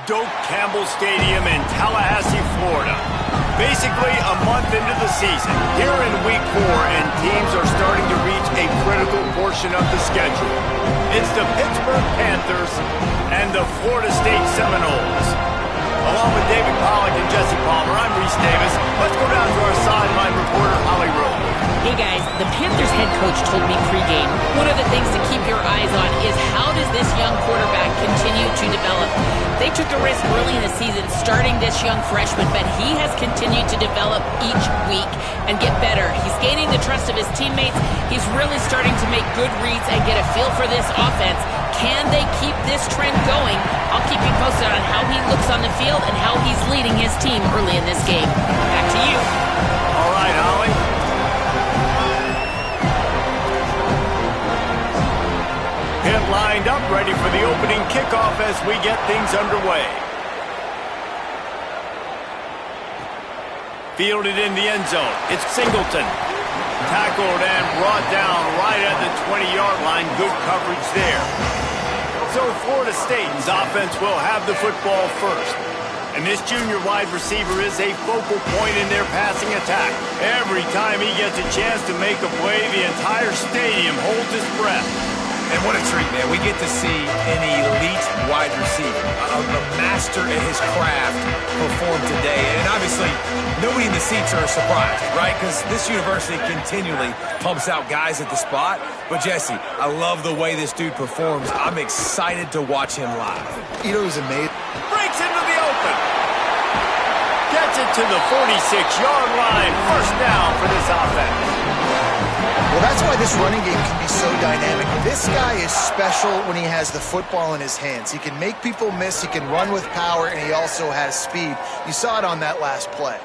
Doak Campbell Stadium in Tallahassee, Florida. Basically a month into the season, here in Week 4, and teams are starting to reach a critical portion of the schedule. It's the Pittsburgh Panthers and the Florida State Seminoles. Along with David Pollack and Jesse Palmer, I'm Reese Davis. Let's go down to our sideline reporter, Holly Rowe. Hey guys, the Panthers head coach told me pregame, one of the things to keep your eyes on is how does this young quarterback continue to develop. They took a risk early in the season starting this young freshman, but he has continued to develop each week and get better. He's gaining the trust of his teammates. He's really starting to make good reads and get a feel for this offense. Can they keep this trend going? I'll keep you posted on how he looks on the field and how he's leading his team early in this game. Back to you. All right, Holly. Pit lined up, ready for the opening kickoff as we get things underway. Fielded in the end zone. It's Singleton. Tackled and brought down right at the 20-yard line. Good coverage there. So Florida State's offense will have the football first. And this junior wide receiver is a focal point in their passing attack. Every time he gets a chance to make a play, the entire stadium holds its breath. And what a treat, man. We get to see an elite wide receiver, a master at his craft perform today. And obviously, nobody in the seats are surprised, right? Because this university continually pumps out guys at the spot. But, Jesse, I love the way this dude performs. I'm excited to watch him live. You know who's amazing? Breaks into the open. Gets it to the 46-yard line. First down for this offense. Well, that's why this running game can be so dynamic. This guy is special when he has the football in his hands. He can make people miss, he can run with power, and he also has speed. You saw it on that last play.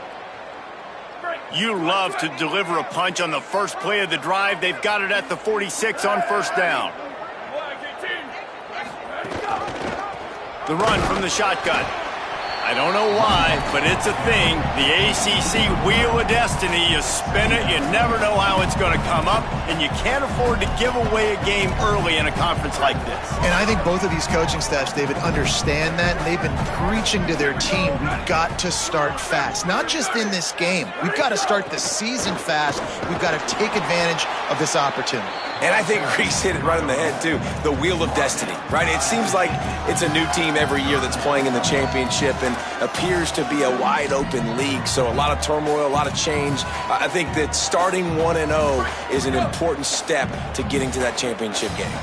You love to deliver a punch on the first play of the drive. They've got it at the 46 on first down. The run from the shotgun. I don't know why, but it's a thing. The ACC Wheel of Destiny, you spin it, you never know how it's going to come up, and you can't afford to give away a game early in a conference like this. And I think both of these coaching staffs, David, understand that, and they've been preaching to their team, we've got to start fast. Not just in this game. We've got to start the season fast. We've got to take advantage of this opportunity. And I think Reese hit it right in the head, too. The Wheel of Destiny, right? It seems like it's a new team every year that's playing in the championship and appears to be a wide-open league. So a lot of turmoil, a lot of change. I think that starting 1-0 is an important step to getting to that championship game.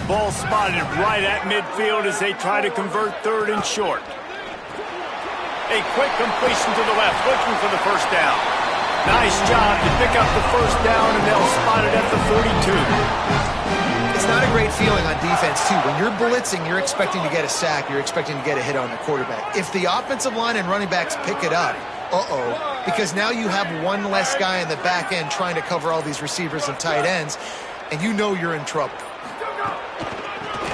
Ball spotted right at midfield as they try to convert third and short. A quick completion to the left, looking for the first down. Nice job to pick up the first down, and they'll spot it at the 42. It's not a great feeling on defense, too. When you're blitzing, you're expecting to get a sack. You're expecting to get a hit on the quarterback. If the offensive line and running backs pick it up, because now you have one less guy in the back end trying to cover all these receivers and tight ends, and you know you're in trouble.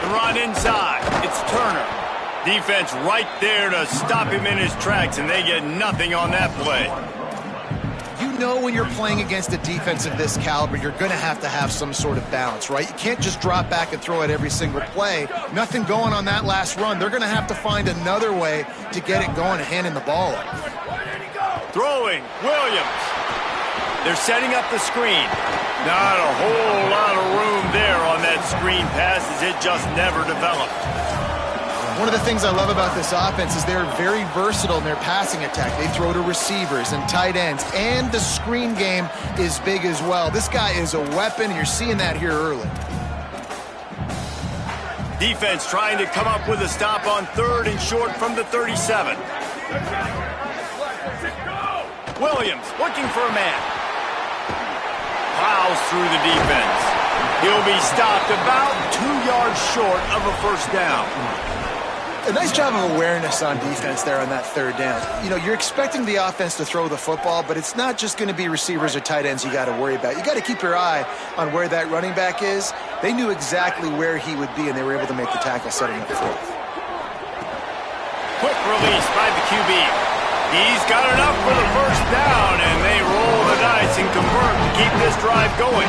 The run inside. It's Turner. Defense right there to stop him in his tracks, and they get nothing on that play. You know when you're playing against a defense of this caliber, you're going to have some sort of balance, right? You can't just drop back and throw it every single play. Nothing going on that last run. They're going to have to find another way to get it going and handing the ball off. Throwing, Williams. They're setting up the screen. Not a whole lot of room there on that screen pass as it just never developed. One of the things I love about this offense is they're very versatile in their passing attack. They throw to receivers and tight ends, and the screen game is big as well. This guy is a weapon, and you're seeing that here early. Defense trying to come up with a stop on third and short from the 37. Williams looking for a man. Plows through the defense. He'll be stopped about 2 yards short of a first down. A nice job of awareness on defense there on that third down. You know, you're expecting the offense to throw the football, but it's not just going to be receivers or tight ends you got to worry about. You got to keep your eye on where that running back is. They knew exactly where he would be, and they were able to make the tackle setting up fourth. Quick release by the QB. He's got enough for the first down, and they roll the dice and convert to keep this drive going.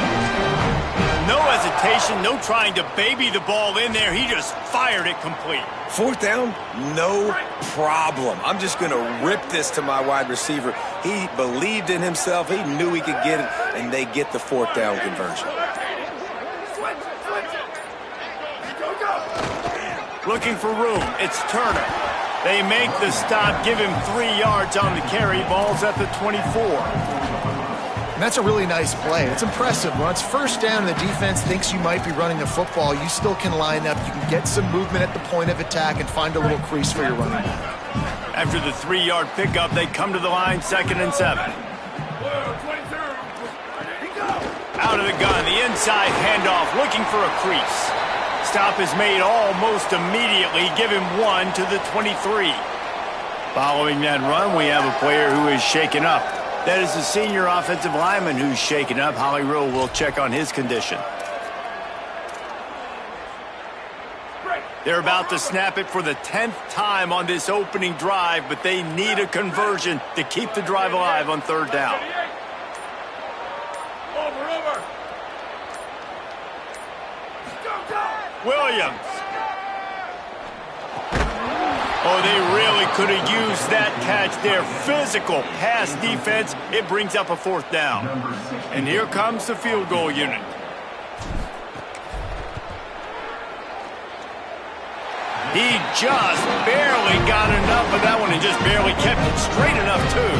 no hesitation, no trying to baby the ball in there. He just fired it complete. Fourth down, no problem. I'm just going to rip this to my wide receiver. He believed in himself. He knew he could get it, and they get the fourth down conversion. Looking for room. It's Turner. They make the stop, give him 3 yards on the carry. Ball's at the 24. And that's a really nice play. It's impressive. When it's first down and the defense thinks you might be running the football, you still can line up. You can get some movement at the point of attack and find a little crease for your running back. After the 3-yard pickup, they come to the line, 2nd and 7. Out of the gun, the inside handoff, looking for a crease. Stop is made almost immediately. Give him 1 to the 23. Following that run, we have a player who is shaken up. That is the senior offensive lineman who's shaken up. Holly Rowe will check on his condition. They're about to snap it for the 10th time on this opening drive, but they need a conversion to keep the drive alive on 3rd down. Williams. Oh, they really could have used that catch there. Physical pass defense. It brings up a 4th down. And here comes the field goal unit. He just barely got enough of that one and just barely kept it straight enough, too.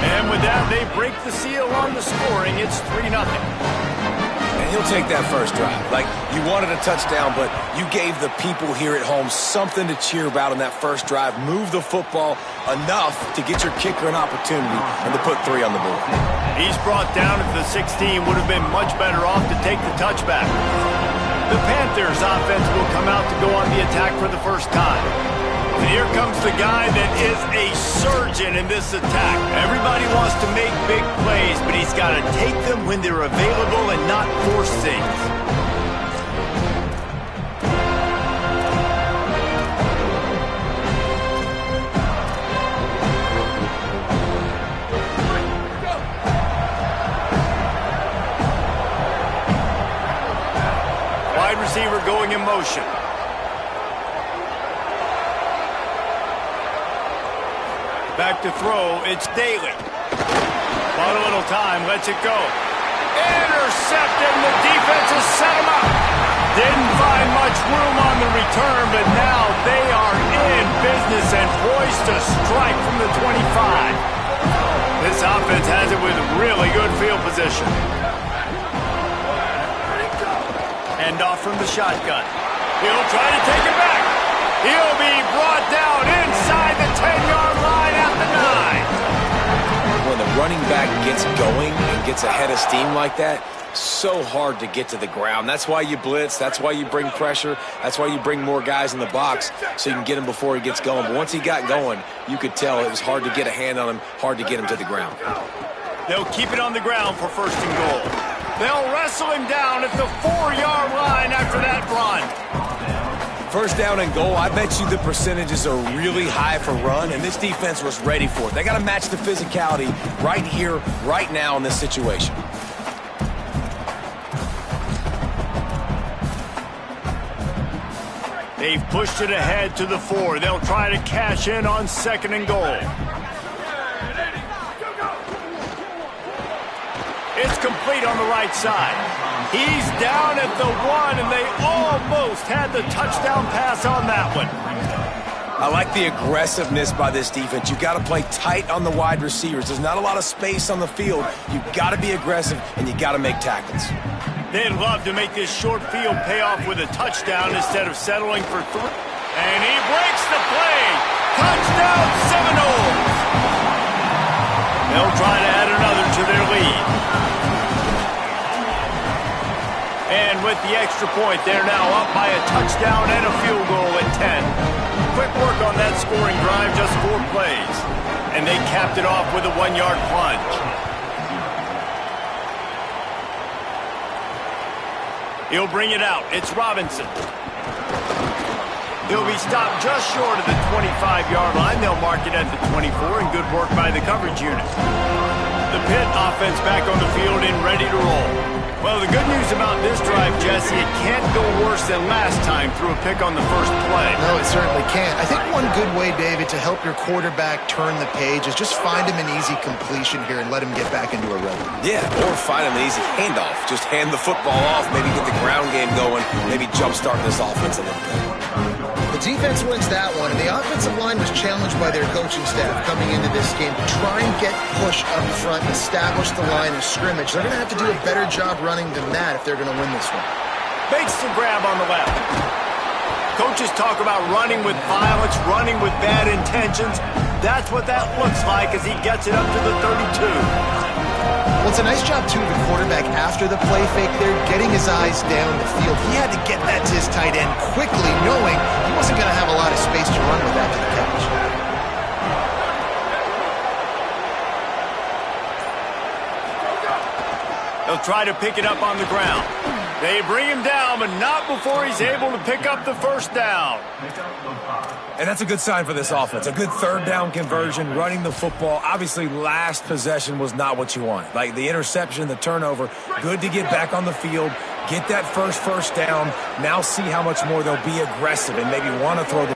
And with that, they break the seal on the scoring. It's 3-0. And he'll take that first drive. Like, you wanted a touchdown, but you gave the people here at home something to cheer about on that first drive. Move the football enough to get your kicker an opportunity and to put 3 on the board. He's brought down at the 16. Would have been much better off to take the touchback. The Panthers offense will come out to go on the attack for the first time. And here comes the guy that is a surgeon in this attack. Everybody wants to make big plays, but he's got to take them when they're available and not force things. Wide receiver going in motion. Back to throw, it's Daly. Bought a little time, lets it go. Intercepted, and the defense has set him up. Didn't find much room on the return, but now they are in business and poised to strike from the 25. This offense has it with really good field position. Hand off from the shotgun. He'll try to take it back. He'll be brought down inside the 10-yard line at the 9. When the running back gets going and gets ahead of steam like that, so hard to get to the ground. That's why you blitz. That's why you bring pressure. That's why you bring more guys in the box so you can get him before he gets going. But once he got going, you could tell it was hard to get a hand on him, hard to get him to the ground. They'll keep it on the ground for 1st and goal. They'll wrestle him down at the 4-yard line after that run. 1st down and goal, I bet you the percentages are really high for run, and this defense was ready for it. They got to match the physicality right here, right now in this situation. They've pushed it ahead to the 4. They'll try to cash in on 2nd and goal. It's complete on the right side. He's down at the 1, and they almost had the touchdown pass on that one. I like the aggressiveness by this defense. You got to play tight on the wide receivers. There's not a lot of space on the field. You got to be aggressive, and you got to make tackles. They'd love to make this short field pay off with a touchdown instead of settling for 3. And he breaks the play. Touchdown, Seminoles. They'll try to add another to their lead. And with the extra point, they're now up by a touchdown and a field goal at 10. Quick work on that scoring drive, just 4 plays. And they capped it off with a 1-yard plunge. He'll bring it out. It's Robinson. He'll be stopped just short of the 25-yard line. They'll mark it at the 24, and good work by the coverage unit. The Pitt offense back on the field and ready to roll. Well, the good news about this drive, Jesse, it can't go worse than last time through a pick on the first play. No, it certainly can't. I think one good way, David, to help your quarterback turn the page is just find him an easy completion here and let him get back into a rhythm. Yeah, or find him an easy handoff. Just hand the football off, maybe get the ground game going, maybe jumpstart this offense a little bit. The defense wins that one, and the offensive line was challenged by their coaching staff coming into this game to try and get push up front and establish the line of scrimmage. They're going to have to do a better job running than that if they're going to win this one. Makes the grab on the left. Coaches talk about running with violence, running with bad intentions. That's what that looks like as he gets it up to the 32. Well, it's a nice job, too, of the quarterback after the play fake there, getting his eyes down the field. He had to get that to his tight end quickly, knowing he wasn't going to have a lot of space to run with after the catch. They'll try to pick it up on the ground. They bring him down, but not before he's able to pick up the first down. And that's a good sign for this offense. A good third down conversion, running the football. Obviously, last possession was not what you want. Like the interception, the turnover, good to get back on the field, get that first down. Now see how much more they'll be aggressive and maybe want to throw the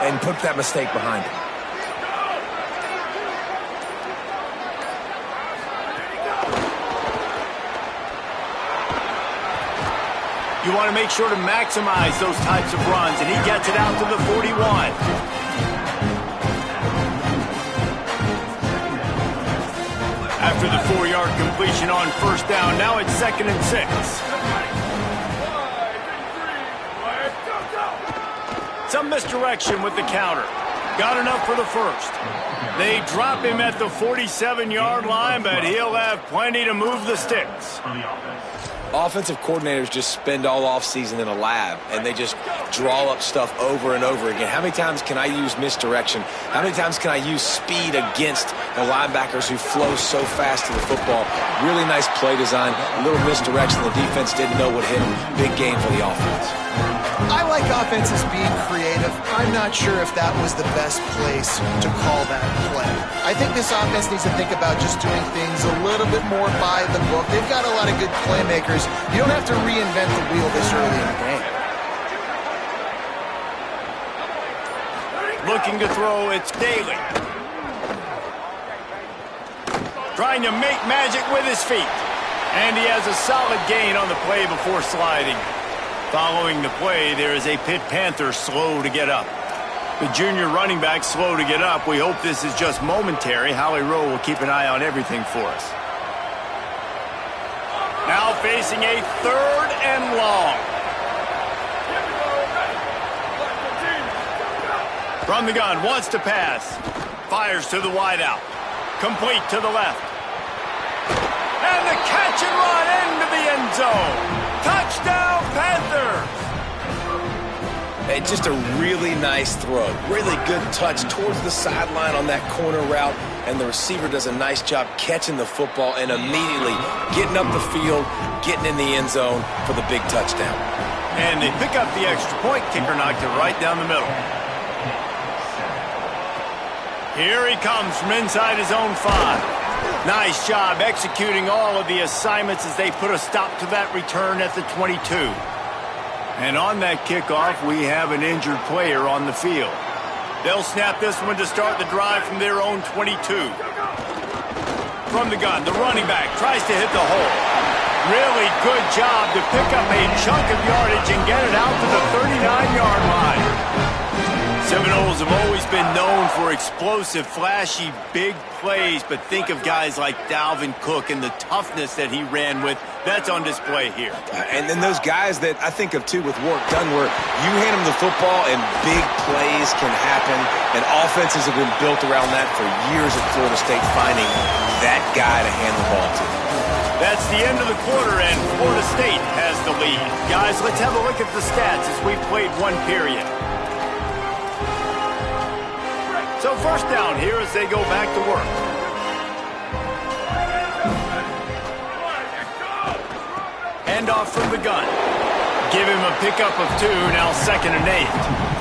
and put that mistake behind him. You want to make sure to maximize those types of runs, and he gets it out to the 41. After the 4-yard completion on first down, now it's 2nd and 6. Some misdirection with the counter. Got enough for the first. They drop him at the 47-yard line, but he'll have plenty to move the sticks. Offensive coordinators just spend all offseason in a lab, and they just draw up stuff over and over again. How many times can I use misdirection? How many times can I use speed against the linebackers who flow so fast to the football? Really nice play design, a little misdirection. The defense didn't know what hit them. Big game for the offense. I like offenses being creative. I'm not sure if that was the best place to call that play. I think this offense needs to think about just doing things a little bit more by the book. They've got a lot of good playmakers. You don't have to reinvent the wheel this early in the game. Looking to throw, it's Daly. Trying to make magic with his feet. And he has a solid gain on the play before sliding. Following the play, there is a Pitt Panther slow to get up. The junior running back slow to get up. We hope this is just momentary. Howie Rowe will keep an eye on everything for us. Now facing a 3rd and long. From the gun, wants to pass. Fires to the wideout. Complete to the left. And the catch and run into the end zone. Touchdown, Panthers! And just a really nice throw. Really good touch towards the sideline on that corner route. And the receiver does a nice job catching the football and immediately getting up the field, getting in the end zone for the big touchdown. And they pick up the extra point. Kicker knocked it right down the middle. Here he comes from inside his own 5. Nice job executing all of the assignments as they put a stop to that return at the 22. And on that kickoff, we have an injured player on the field. They'll snap this one to start the drive from their own 22. From the gun, the running back tries to hit the hole. Really good job to pick up a chunk of yardage and get it out to the 39-yard line. Seminoles have always been known for explosive, flashy, big plays, but think of guys like Dalvin Cook and the toughness that he ran with. That's on display here. And then those guys that I think of, too, with Warrick Dunn, where you hand them the football and big plays can happen, and offenses have been built around that for years at Florida State, finding that guy to hand the ball to. That's the end of the quarter, and Florida State has the lead. Guys, let's have a look at the stats as we've played one period. So first down here as they go back to work. Handoff from the gun. Give him a pickup of 2, now 2nd and 8.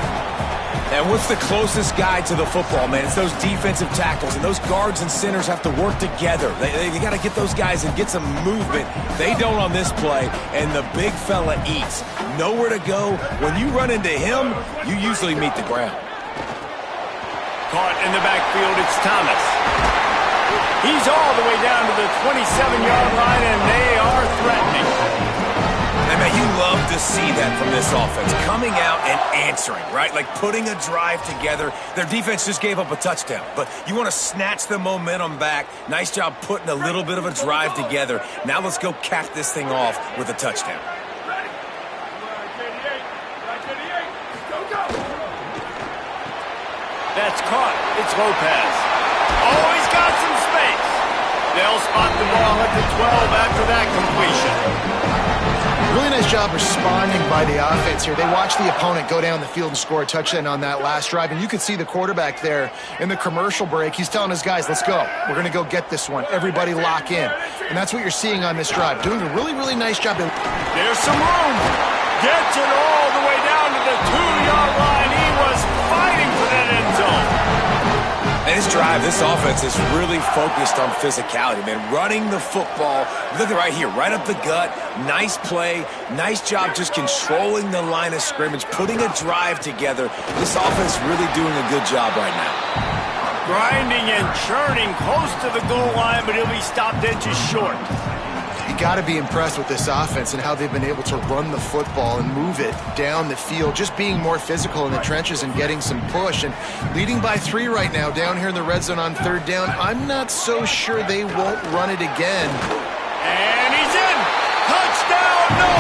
And what's the closest guy to the football, man? It's those defensive tackles, and those guards and centers have to work together. They got to get those guys and get some movement. They don't on this play, and the big fella eats. Nowhere to go. When you run into him, you usually meet the ground. Caught in the backfield, it's Thomas. He's all the way down to the 27-yard line, and they are threatening. And, man, you love to see that from this offense. Coming out and answering, right? Like putting a drive together. Their defense just gave up a touchdown, but you want to snatch the momentum back. Nice job putting a little bit of a drive together. Now let's go cap this thing off with a touchdown. That's caught. It's Lopez. Oh, he's got some space. They'll spot the ball at the 12 after that completion. Really nice job responding by the offense here. They watched the opponent go down the field and score a touchdown on that last drive, and you could see the quarterback there in the commercial break. He's telling his guys, let's go. We're going to go get this one. Everybody lock in. And that's what you're seeing on this drive. Doing a really, really nice job. There's some room. Gets it all the way down to the 2-yard line. He was fighting for that end zone. And this drive, this offense is really focused on physicality, man. Running the football. Look at right here, right up the gut. Nice play. Nice job just controlling the line of scrimmage, putting a drive together. This offense really doing a good job right now. Grinding and churning close to the goal line, but he'll be stopped inches short. You got to be impressed with this offense and how they've been able to run the football and move it down the field, just being more physical in the trenches and getting some push. And leading by 3 right now down here in the red zone on 3rd down. I'm not so sure they won't run it again. And he's in. Touchdown, no!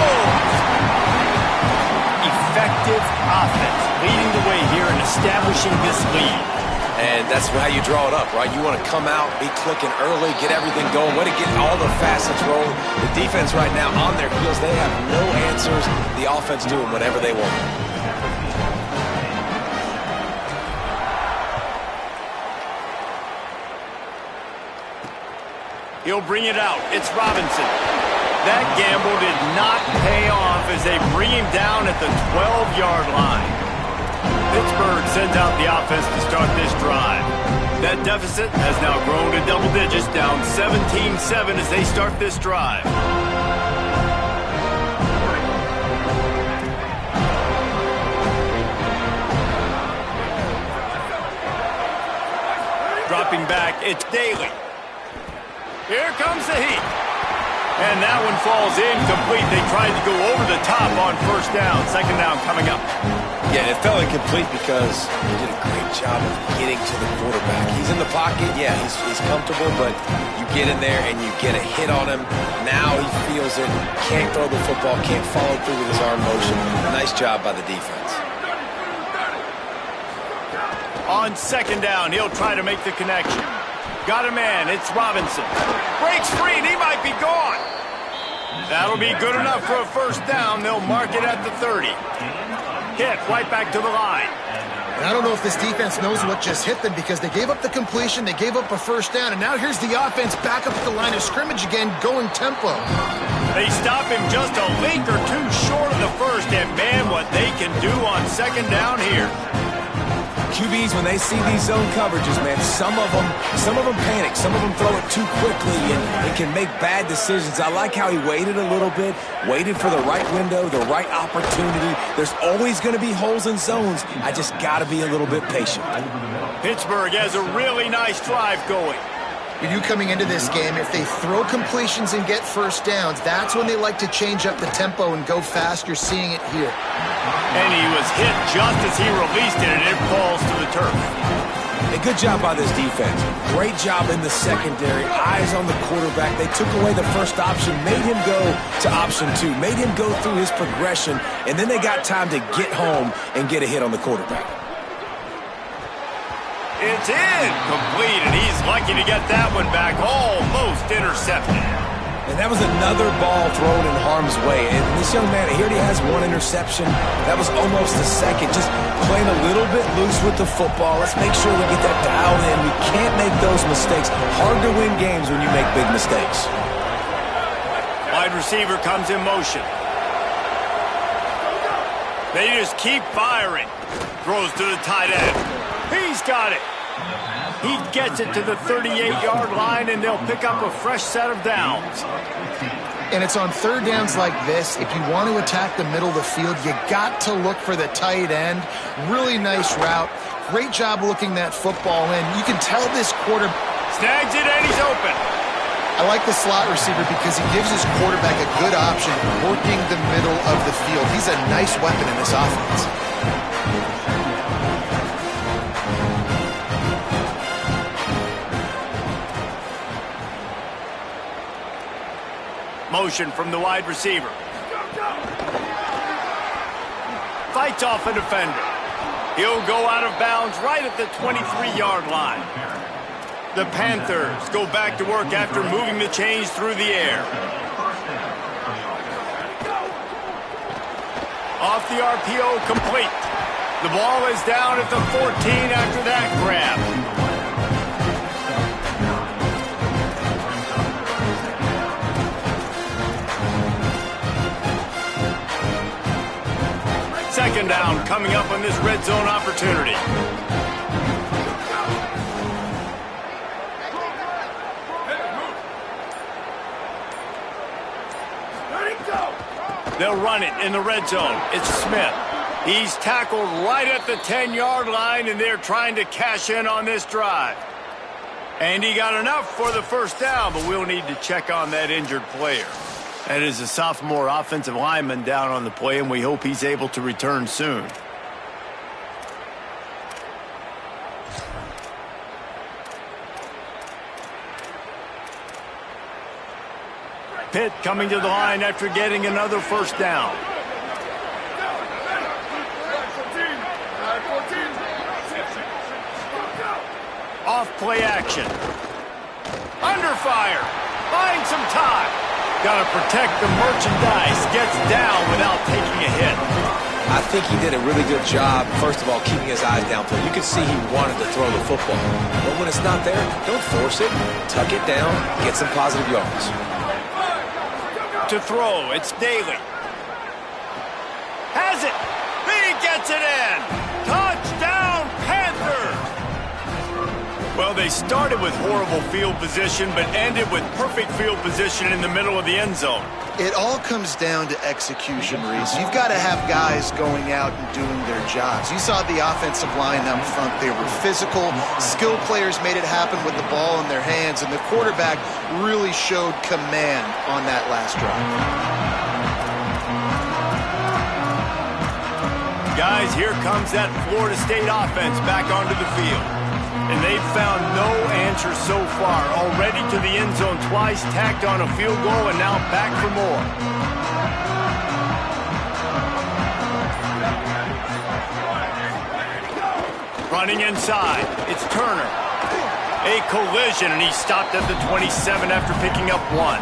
Effective offense leading the way here and establishing this lead. And that's how you draw it up, right? You want to come out, be clicking early, get everything going, way to get all the facets rolling. The defense right now on their heels, they have no answers. The offense doing whatever they want. He'll bring it out. It's Robinson. That gamble did not pay off as they bring him down at the 12-yard line. Pittsburgh sends out the offense to start this drive. That deficit has now grown to double digits, down 17-7 as they start this drive. Dropping back, it's Daly. Here comes the heat. And that one falls incomplete. They tried to go over the top on 1st down. 2nd down coming up. Yeah, it fell incomplete because he did a great job of getting to the quarterback. He's in the pocket. Yeah, he's comfortable, but you get in there and you get a hit on him. Now he feels it. Can't throw the football. Can't follow through with his arm motion. Nice job by the defense. On 2nd down, he'll try to make the connection. Got a man. It's Robinson. Breaks free, and he might be gone. That'll be good enough for a 1st down. They'll mark it at the 30. Hit right back to the line. And I don't know if this defense knows what just hit them because they gave up the completion, they gave up a 1st down, and now here's the offense back up at the line of scrimmage again, going tempo. They stop him just a link or 2 short of the 1st, and man, what they can do on 2nd down here. QBs, when they see these zone coverages, man, some of them panic. Some of them throw it too quickly and can make bad decisions. I like how he waited a little bit, waited for the right window, the right opportunity. There's always going to be holes in zones. I just got to be a little bit patient. Pittsburgh has a really nice drive going. You coming into this game, if they throw completions and get first downs, that's when they like to change up the tempo and go fast. You're seeing it here. And he was hit just as he released it, and it falls to the turf. A good job by this defense. Great job in the secondary. Eyes on the quarterback. They took away the first option, made him go to option 2, made him go through his progression, and then they got time to get home and get a hit on the quarterback. It's incomplete, and he's lucky to get that one back, almost intercepted. And that was another ball thrown in harm's way. And this young man, he already has one interception. That was almost a second. Just playing a little bit loose with the football. Let's make sure we get that dialed in. We can't make those mistakes. Hard to win games when you make big mistakes. Wide receiver comes in motion. They just keep firing. Throws to the tight end. He's got it. He gets it to the 38-yard line, and they'll pick up a fresh set of downs. And it's on third downs like this. If you want to attack the middle of the field, you got to look for the tight end. Really nice route. Great job looking that football in. You can tell this quarterback snags it, and he's open. I like the slot receiver because he gives his quarterback a good option working the middle of the field. He's a nice weapon in this offense. Motion from the wide receiver. Fights off a defender. He'll go out of bounds right at the 23-yard line. The Panthers go back to work after moving the chains through the air. Off the RPO, complete. The ball is down at the 14 after that grab. Second down coming up on this red zone opportunity. They'll run it in the red zone. It's Smith. He's tackled right at the 10-yard line, and they're trying to cash in on this drive. And he got enough for the first down, but we'll need to check on that injured player. That is a sophomore offensive lineman down on the play, and we hope he's able to return soon. Pitt coming to the line after getting another first down. Off play action. Under fire. Buying some time. Got to protect the merchandise. Gets down without taking a hit. I think he did a really good job, first of all, keeping his eyes downfield. You could see he wanted to throw the football. But when it's not there, don't force it. Tuck it down. Get some positive yards. To throw, it's Daly. Has it. He gets it in. Touchdown, Panthers. Well, they started with horrible field position, but ended with perfect field position in the middle of the end zone. It all comes down to execution, Reese. You've got to have guys going out and doing their jobs. You saw the offensive line up front. They were physical. Skilled players made it happen with the ball in their hands, and the quarterback really showed command on that last drive. Guys, here comes that Florida State offense back onto the field. And they've found no answer so far. Already to the end zone twice, tacked on a field goal, and now back for more. Running inside, it's Turner. A collision, and he stopped at the 27 after picking up one.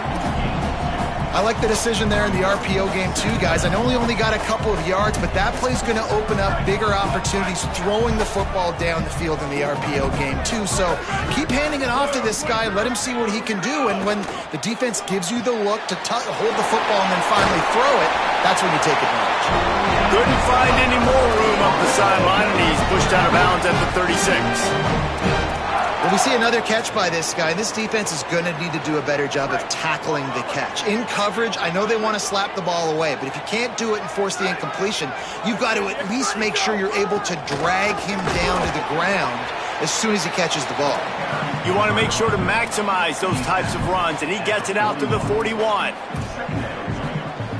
I like the decision there in the RPO game too, guys. I know he only got a couple of yards, but that play's going to open up bigger opportunities throwing the football down the field in the RPO game too. So keep handing it off to this guy. Let him see what he can do. And when the defense gives you the look to hold the football and then finally throw it, that's when you take advantage. Couldn't find any more room up the sideline, and he's pushed out of bounds at the 36. Well, we see another catch by this guy. This defense is going to need to do a better job of tackling the catch. In coverage, I know they want to slap the ball away, but if you can't do it and force the incompletion, you've got to at least make sure you're able to drag him down to the ground as soon as he catches the ball. You want to make sure to maximize those types of runs, and he gets it out to the 41.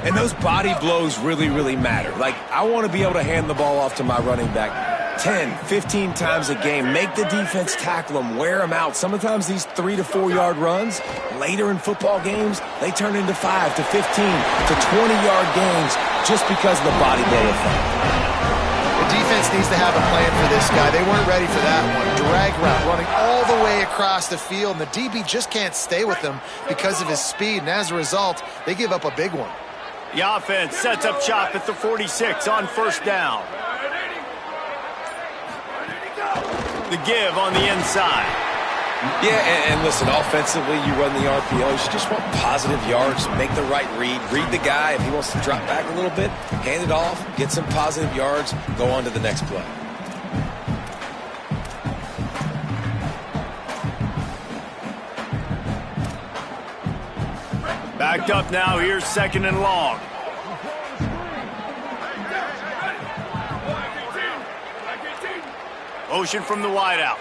And those body blows really, really matter. Like, I want to be able to hand the ball off to my running back 10, 15 times a game. Make the defense tackle them, wear them out. Sometimes these 3 to 4 yard runs, later in football games, they turn into 5 to 15 to 20-yard gains just because of the body blow effect. The defense needs to have a plan for this guy. They weren't ready for that one. Drag route, running all the way across the field, and the DB just can't stay with him because of his speed, and as a result, they give up a big one. The offense sets up shop at the 46 on first down. The give on the inside. Yeah, and listen, offensively, you run the RPO. You just want positive yards, make the right read. Read the guy. If he wants to drop back a little bit, hand it off, get some positive yards, go on to the next play. Backed up now, here's second and long. Motion from the wideout.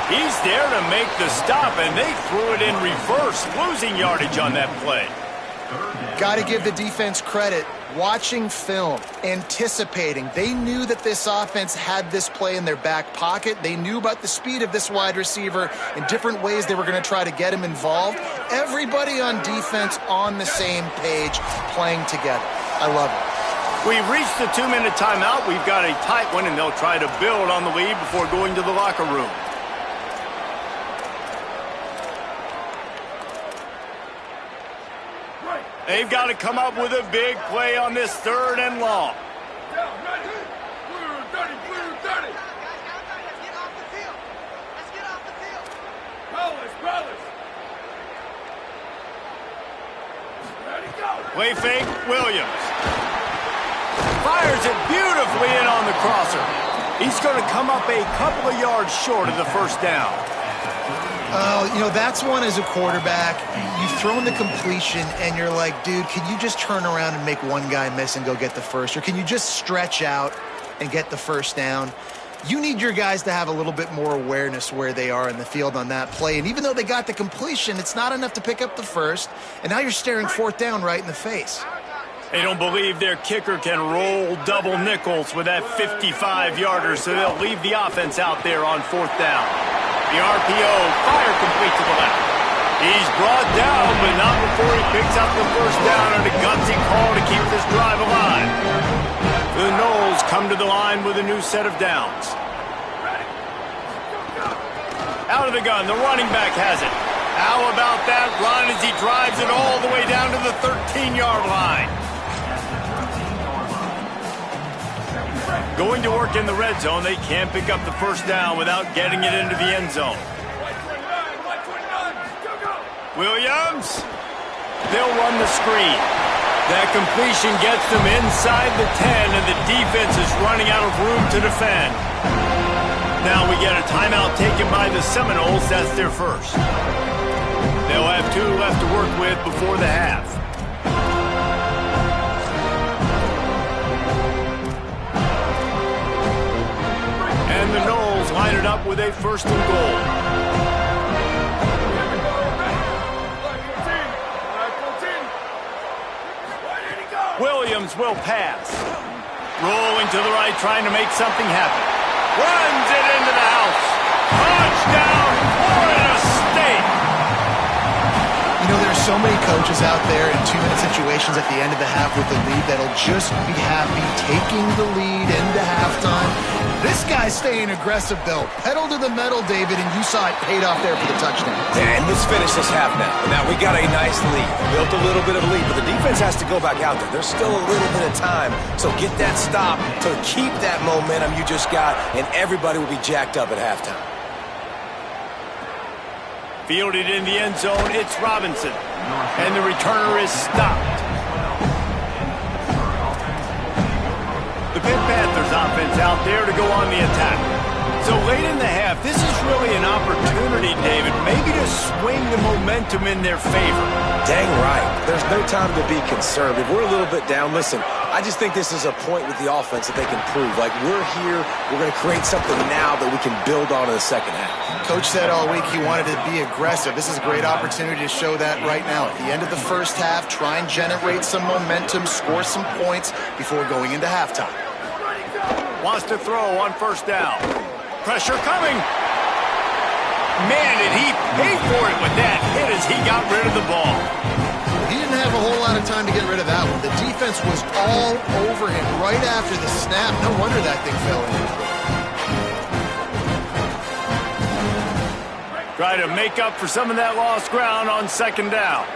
He's there to make the stop, and they threw it in reverse, losing yardage on that play. Got to give the defense credit. Watching film, anticipating. They knew that this offense had this play in their back pocket. They knew about the speed of this wide receiver and different ways they were going to try to get him involved. Everybody on defense on the same page, playing together. I love it. We've reached the 2-minute timeout. We've got a tight one, and they'll try to build on the lead before going to the locker room. They've got to come up with a big play on this third and long. Play fake, Williams. Fires it beautifully in on the crosser. He's going to come up a couple of yards short of the first down. You know, that's one as a quarterback. You've thrown the completion, and you're like, dude, can you just turn around and make one guy miss and go get the first? Or can you just stretch out and get the first down? You need your guys to have a little bit more awareness where they are in the field on that play. And even though they got the completion, it's not enough to pick up the first. And now you're staring fourth down right in the face. They don't believe their kicker can roll double nickels with that 55-yarder, so they'll leave the offense out there on fourth down. The RPO, fire complete to the left. He's brought down, but not before he picks up the first down on a gutsy call to keep this drive alive. The Noles come to the line with a new set of downs. Out of the gun, the running back has it. How about that run as he drives it all the way down to the 13-yard line? Going to work in the red zone, they can't pick up the first down without getting it into the end zone. Williams, they'll run the screen. That completion gets them inside the 10, and the defense is running out of room to defend. Now we get a timeout taken by the Seminoles. That's their first. They'll have 2 left to work with before the half. And the Noles line it up with a first and goal. Williams will pass. Rolling to the right, trying to make something happen. Runs it into the house. Touchdown, Florida State! You know, there's so many coaches out there in 2-minute situations at the end of the half with the lead that'll just be happy taking the lead into halftime. This guy's staying aggressive, though. Pedal to the metal, David, and you saw it paid off there for the touchdown. And let's finish this half now. Now, we got a nice lead. Built a little bit of a lead, but the defense has to go back out there. There's still a little bit of time. So get that stop to keep that momentum you just got, and everybody will be jacked up at halftime. Fielded in the end zone, it's Robinson. And the returner is stopped. The Pitt Panthers offense out there to go on the attack. So late in the half, this is really an opportunity, David, maybe to swing the momentum in their favor. Dang right. There's no time to be conservative. We're a little bit down. Listen, I just think this is a point with the offense that they can prove. Like, we're here, we're going to create something now that we can build on in the second half. Coach said all week he wanted to be aggressive. This is a great opportunity to show that right now. At the end of the first half, try and generate some momentum, score some points before going into halftime. Wants to throw on first down. Pressure coming. Man, did he pay for it with that hit as he got rid of the ball. He didn't have a whole lot of time to get rid of that one. The defense was all over him right after the snap. No wonder that thing fell in. Try to make up for some of that lost ground on second down.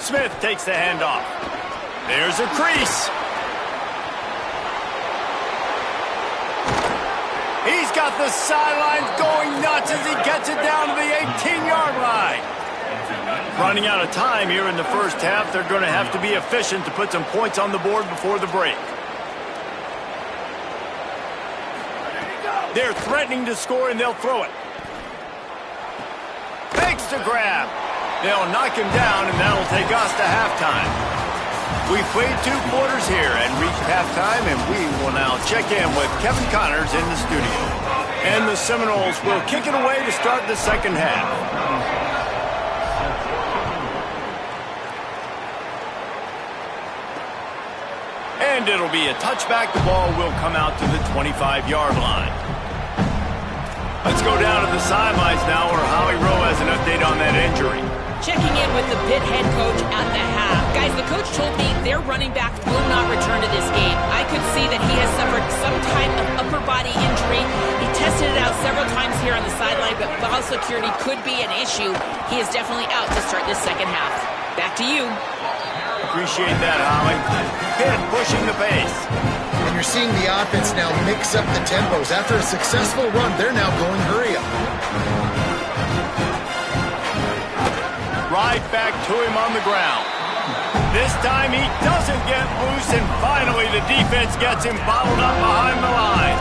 Smith takes the handoff. There's a crease. He's got the sidelines going nuts as he gets it down to the 18-yard line. Running out of time here in the first half. They're going to have to be efficient to put some points on the board before the break. They're threatening to score, and they'll throw it. Fakes to grab. They'll knock him down, and that'll take us to halftime. We've played 2 quarters here and reached halftime, and we will now check in with Kevin Connors in the studio. And the Seminoles will kick it away to start the second half. And it'll be a touchback. The ball will come out to the 25-yard line. Let's go down to the sidelines now where Howie Rowe has an update on that injury. Checking in with the Pitt head coach at the half. Guys, the coach told me their running back will not return to this game. I could see that he has suffered some type of upper body injury. He tested it out several times here on the sideline, but ball security could be an issue. He is definitely out to start this second half. Back to you. Appreciate that, Howie. Pitt pushing the pace. And you're seeing the offense now mix up the tempos. After a successful run, they're now going hurry up. Right back to him on the ground. This time he doesn't get loose, and finally the defense gets him bottled up behind the line.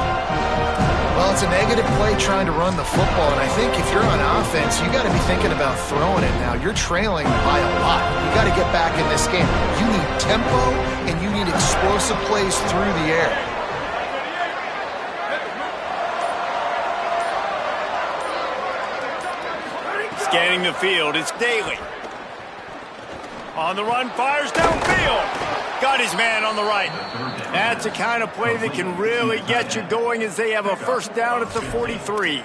Well, it's a negative play trying to run the football, and I think if you're on offense, you got to be thinking about throwing it now. You're trailing by a lot. You got to get back in this game. You need tempo, and you need explosive plays through the air. Scanning the field, it's Daly. On the run, fires downfield. Got his man on the right. That's the kind of play that can really get you going as they have a first down at the 43.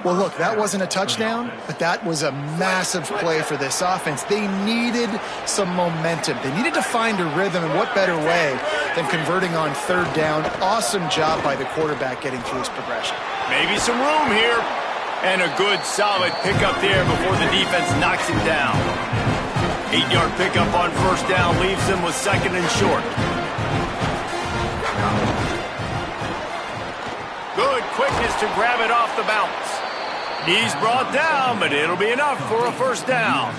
Well, look, that wasn't a touchdown, but that was a massive play for this offense. They needed some momentum. They needed to find a rhythm, and what better way than converting on third down. Awesome job by the quarterback getting through his progression. Maybe some room here. And a good, solid pickup there before the defense knocks him down. 8-yard pickup on first down leaves them with second and short. Good quickness to grab it off the bounce. He's brought down, but it'll be enough for a first down.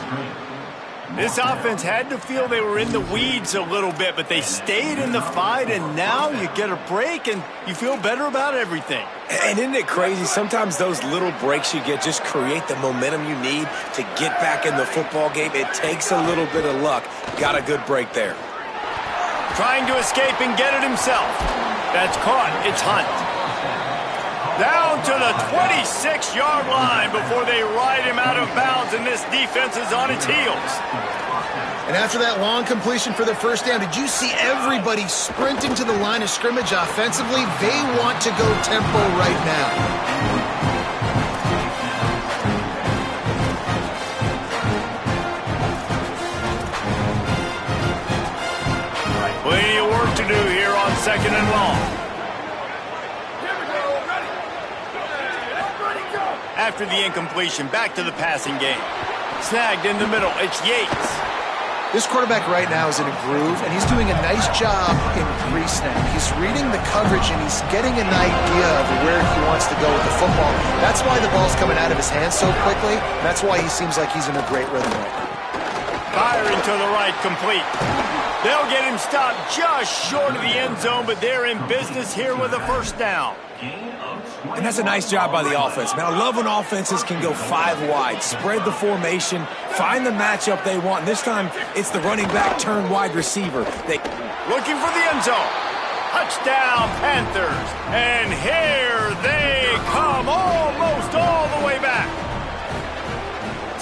This offense had to feel they were in the weeds a little bit, but they stayed in the fight, and now you get a break, and you feel better about everything. And isn't it crazy? Sometimes those little breaks you get just create the momentum you need to get back in the football game. It takes a little bit of luck. Got a good break there. Trying to escape and get it himself. That's caught. It's Hunt. Down to the 26-yard line before they ride him out of bounds, and this defense is on its heels. And after that long completion for the first down, did you see everybody sprinting to the line of scrimmage offensively? They want to go tempo right now. Plenty of work to do here on second and long. After the incompletion, back to the passing game. Snagged in the middle, it's Yates. This quarterback right now is in a groove, and he's doing a nice job in pre-snap. He's reading the coverage, and he's getting an idea of where he wants to go with the football. That's why the ball's coming out of his hands so quickly. That's why he seems like he's in a great rhythm right now. Firing to the right, complete. They'll get him stopped just short of the end zone, but they're in business here with a first down. And that's a nice job by the offense. Man, I love when offenses can go 5 wide, spread the formation, find the matchup they want. And this time, it's the running back turned wide receiver. Looking for the end zone. Touchdown, Panthers. And here they come, almost all the way back.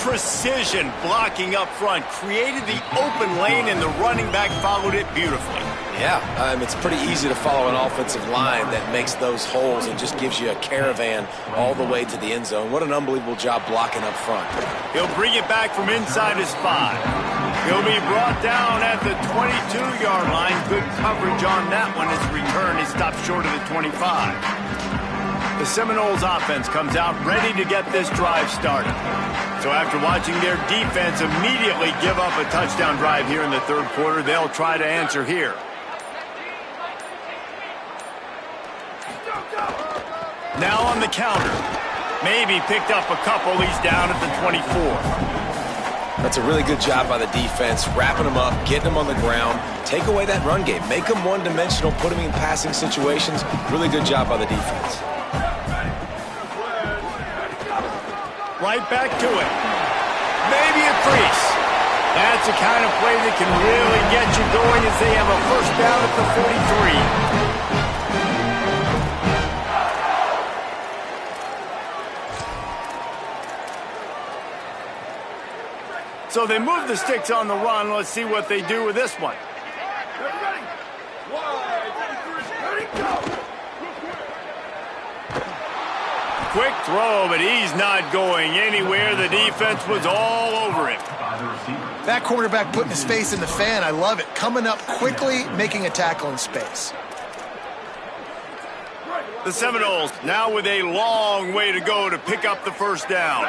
Precision blocking up front, created the open lane, and the running back followed it beautifully. Yeah, it's pretty easy to follow an offensive line that makes those holes and just gives you a caravan all the way to the end zone. What an unbelievable job blocking up front. He'll bring it back from inside his 5. He'll be brought down at the 22-yard line. Good coverage on that one as the return is stopped short of the 25. The Seminoles offense comes out ready to get this drive started. So after watching their defense immediately give up a touchdown drive here in the third quarter, they'll try to answer here. Now on the counter. Maybe picked up a couple. He's down at the 24. That's a really good job by the defense, wrapping them up, getting them on the ground. Take away that run game. Make them one-dimensional, put them in passing situations. Really good job by the defense. Right back to it. Maybe a crease. That's the kind of play that can really get you going as they have a first down at the 43. So they move the sticks on the run. Let's see what they do with this one. Quick throw, but he's not going anywhere. The defense was all over him. That quarterback putting his face in the fan, I love it. Coming up quickly, making a tackle in space. The Seminoles now with a long way to go to pick up the first down.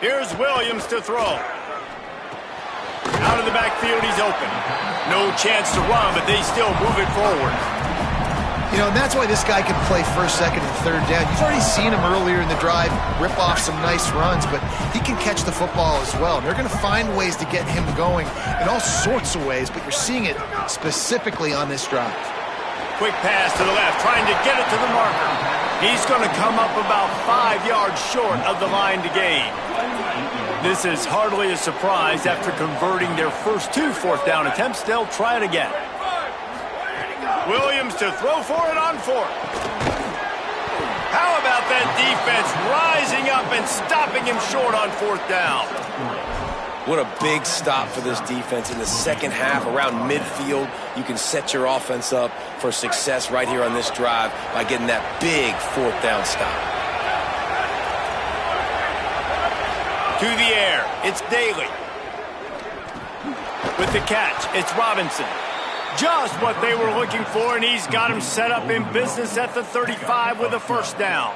Here's Williams to throw. Out of the backfield, he's open. No chance to run, but they still move it forward. You know, and that's why this guy can play first, second, and third down. You've already seen him earlier in the drive rip off some nice runs, but he can catch the football as well. And they're going to find ways to get him going in all sorts of ways, but you're seeing it specifically on this drive. Quick pass to the left, trying to get it to the marker. He's going to come up about 5 yards short of the line to gain. This is hardly a surprise. After converting their first 2 fourth-down attempts, they'll try it again. Williams to throw for it on 4th. How about that defense rising up and stopping him short on 4th down? What a big stop for this defense in the second half. Around midfield, you can set your offense up for success right here on this drive by getting that big 4th down stop. To the air, it's Daly. With the catch, it's Robinson. Just what they were looking for, and he's got him set up in business at the 35 with a first down.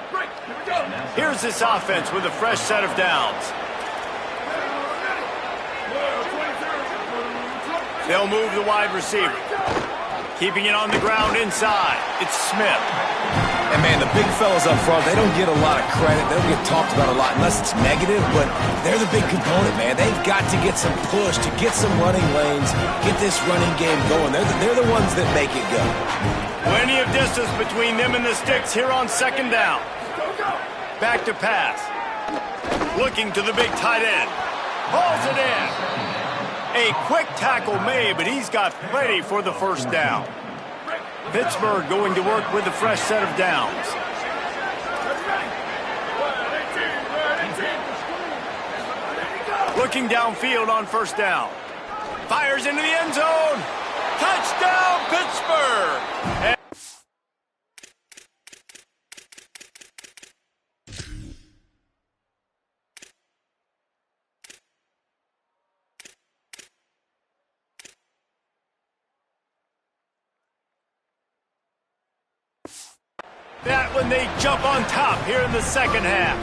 Here's this offense with a fresh set of downs. They'll move the wide receiver. Keeping it on the ground inside. It's Smith. And, man, the big fellas up front, they don't get a lot of credit. They don't get talked about a lot unless it's negative, but they're the big component, man. They've got to get some push, to get some running lanes, get this running game going. They're the ones that make it go. Plenty of distance between them and the sticks here on 2nd down. Back to pass. Looking to the big tight end. Hauls it in. A quick tackle made, but he's got plenty for the first down. Pittsburgh going to work with a fresh set of downs. Looking downfield on 1st down. Fires into the end zone. Touchdown, Pittsburgh! That when they jump on top here in the second half.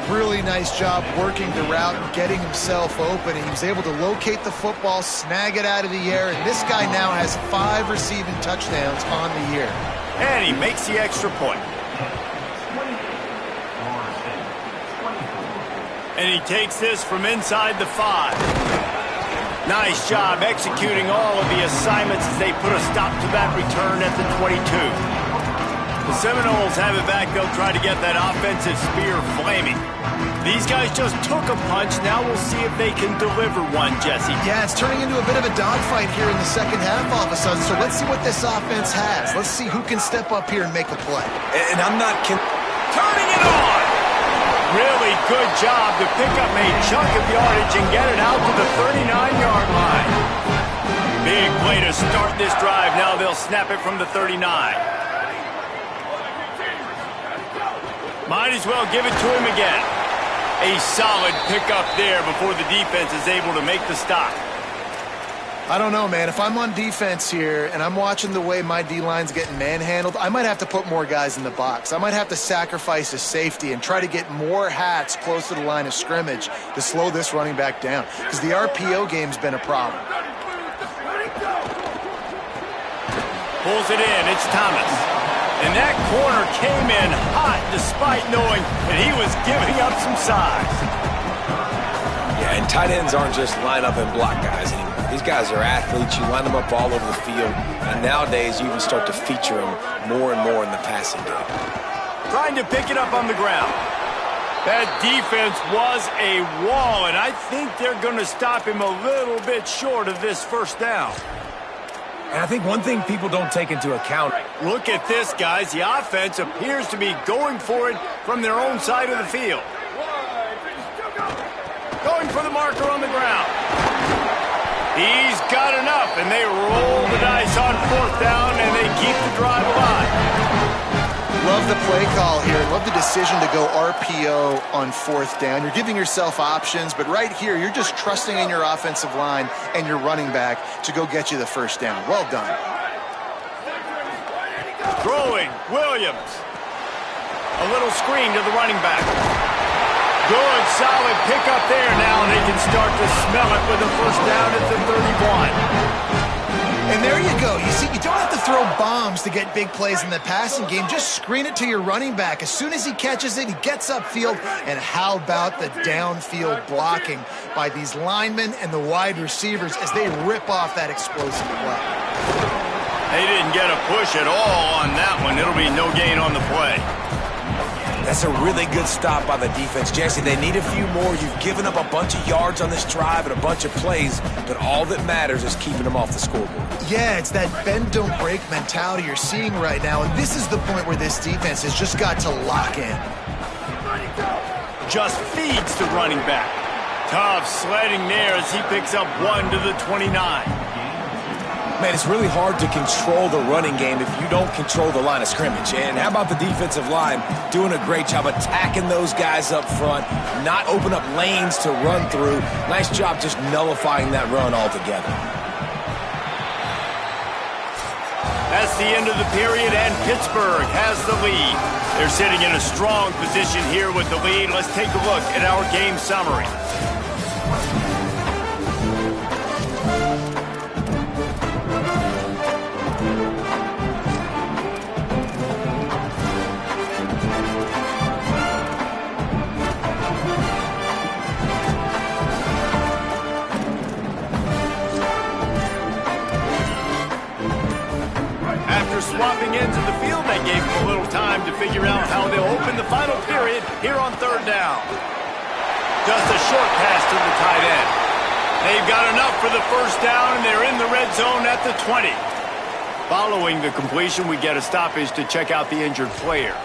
Really nice job working the route and getting himself open. He was able to locate the football, snag it out of the air, and this guy now has 5 receiving touchdowns on the year. And he makes the extra point. And he takes this from inside the 5. Nice job executing all of the assignments as they put a stop to that return at the 22. The Seminoles have it back. They'll try to get that offensive spear flaming. These guys just took a punch. Now we'll see if they can deliver one, Jesse. Yeah, it's turning into a bit of a dogfight here in the second half all of a sudden. So let's see what this offense has. Let's see who can step up here and make a play. And I'm not... Turning it on! Really good job to pick up a chunk of yardage and get it out to the 39-yard line. Big play to start this drive. Now they'll snap it from the 39. Might as well give it to him again. A solid pickup there before the defense is able to make the stop. I don't know, man. If I'm on defense here and I'm watching the way my D-line's getting manhandled, I might have to put more guys in the box. I might have to sacrifice a safety and try to get more hats close to the line of scrimmage to slow this running back down, because the RPO game's been a problem. Pulls it in. It's Thomas. And that corner came in hot despite knowing that he was giving up some size. Yeah, and tight ends aren't just line up and block guys anymore. These guys are athletes. You line them up all over the field. And nowadays, you even start to feature them more and more in the passing game. Trying to pick it up on the ground. That defense was a wall, and I think they're going to stop him a little bit short of this first down. And I think one thing people don't take into account... Look at this, guys. The offense appears to be going for it from their own side of the field. Going for the marker on the ground. He's got enough, and they roll the dice on fourth down, and they keep the drive alive. Love the play call here. Love the decision to go RPO on fourth down. You're giving yourself options, but right here, you're just trusting in your offensive line and your running back to go get you the first down. Well done. Throwing, Williams. A little screen to the running back. Good, solid pickup there now. They can start to smell it with a first down at the 31. And there you go. You see, you don't have to throw bombs to get big plays in the passing game. Just screen it to your running back. As soon as he catches it, he gets upfield. And how about the downfield blocking by these linemen and the wide receivers as they rip off that explosive play? They didn't get a push at all on that one. It'll be no gain on the play. That's a really good stop by the defense, Jesse. They need a few more. You've given up a bunch of yards on this drive and a bunch of plays, but all that matters is keeping them off the scoreboard. Yeah, it's that bend, don't break mentality you're seeing right now, and this is the point where this defense has just got to lock in. Just feeds the running back. Tough sledding there as he picks up 1 to the 29. Man, it's really hard to control the running game if you don't control the line of scrimmage. And how about the defensive line doing a great job attacking those guys up front, not open up lanes to run through. Nice job just nullifying that run altogether. That's the end of the period, and Pittsburgh has the lead. They're sitting in a strong position here with the lead. Let's take a look at our game summary. Swapping ends of the field, that gave them a little time to figure out how they'll open the final period here on third down. Just a short pass to the tight end. They've got enough for the first down, and they're in the red zone at the 20. Following the completion, we get a stoppage to check out the injured player.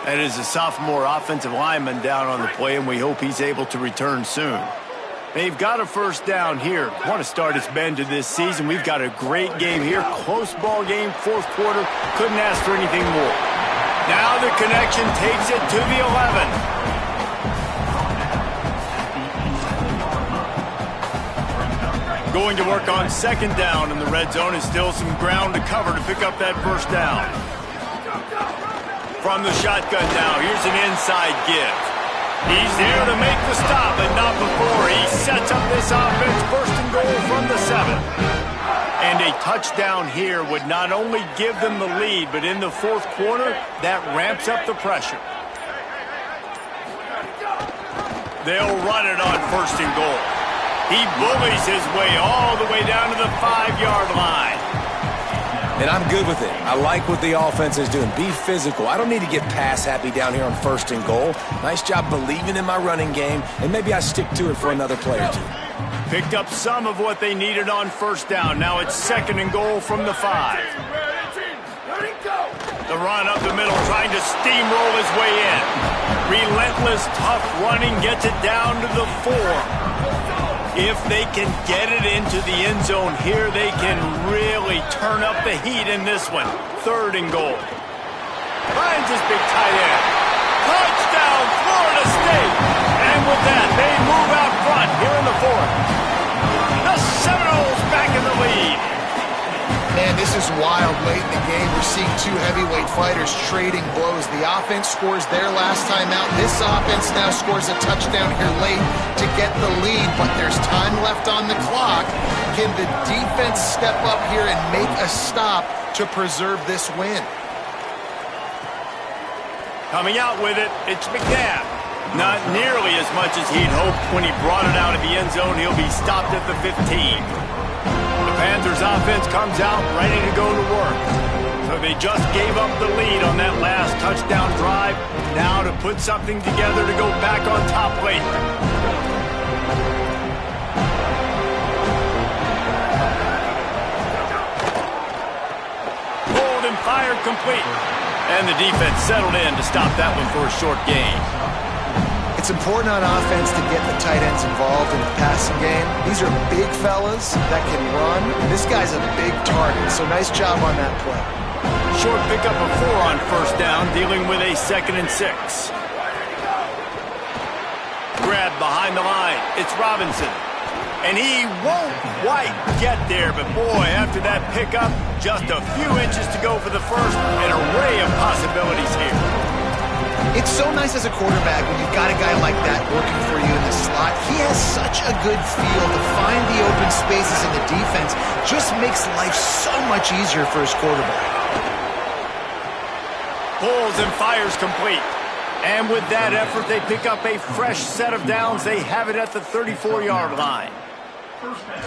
That is a sophomore offensive lineman down on the play, and we hope he's able to return soon. They've got a first down here. Want to start its bend to this season. We've got a great game here. Close ball game, fourth quarter. Couldn't ask for anything more. Now the connection takes it to the 11. Going to work on second down in the red zone, and still some ground to cover to pick up that first down. From the shotgun now, here's an inside give. He's there to make the stop, but not before. He sets up this offense, first and goal from the 7. And a touchdown here would not only give them the lead, but in the fourth quarter, that ramps up the pressure. They'll run it on 1st and goal. He bullies his way all the way down to the 5-yard line. And I'm good with it. I like what the offense is doing. Be physical. I don't need to get pass happy down here on 1st and goal. Nice job believing in my running game, and maybe I stick to it for another play or two. Picked up some of what they needed on 1st down. Now it's 2nd and goal from the 5. The run up the middle, trying to steamroll his way in. Relentless, tough running gets it down to the 4. If they can get it into the end zone here, they can really turn up the heat in this one. 3rd and goal. Finds his big tight end. Touchdown, Florida State! And with that, they move out front here in the 4th. The Seminoles back in the lead. Man, this is wild late in the game. We're seeing two heavyweight fighters trading blows. The offense scores their last time out. This offense now scores a touchdown here late to get the lead, but there's time left on the clock. Can the defense step up here and make a stop to preserve this win? Coming out with it, it's McNabb. Not nearly as much as he'd hoped when he brought it out of the end zone. He'll be stopped at the 15. Panthers offense comes out ready to go to work. So they just gave up the lead on that last touchdown drive. Now to put something together to go back on top late. Pulled and fired complete. And the defense settled in to stop that one for a short gain. It's important on offense to get the tight ends involved in the passing game. These are big fellas that can run. This guy's a big target, so nice job on that play. Short pickup of 4 on 1st down, dealing with a 2nd and 6. Grab behind the line. It's Robinson. And he won't quite get there, but boy, after that pickup, just a few inches to go for the first. An array of possibilities here. It's so nice as a quarterback when you've got a guy like that working for you in the slot. He has such a good feel to find the open spaces in the defense. Just makes life so much easier for his quarterback. Pulls and fires complete. And with that effort, they pick up a fresh set of downs. They have it at the 34-yard line.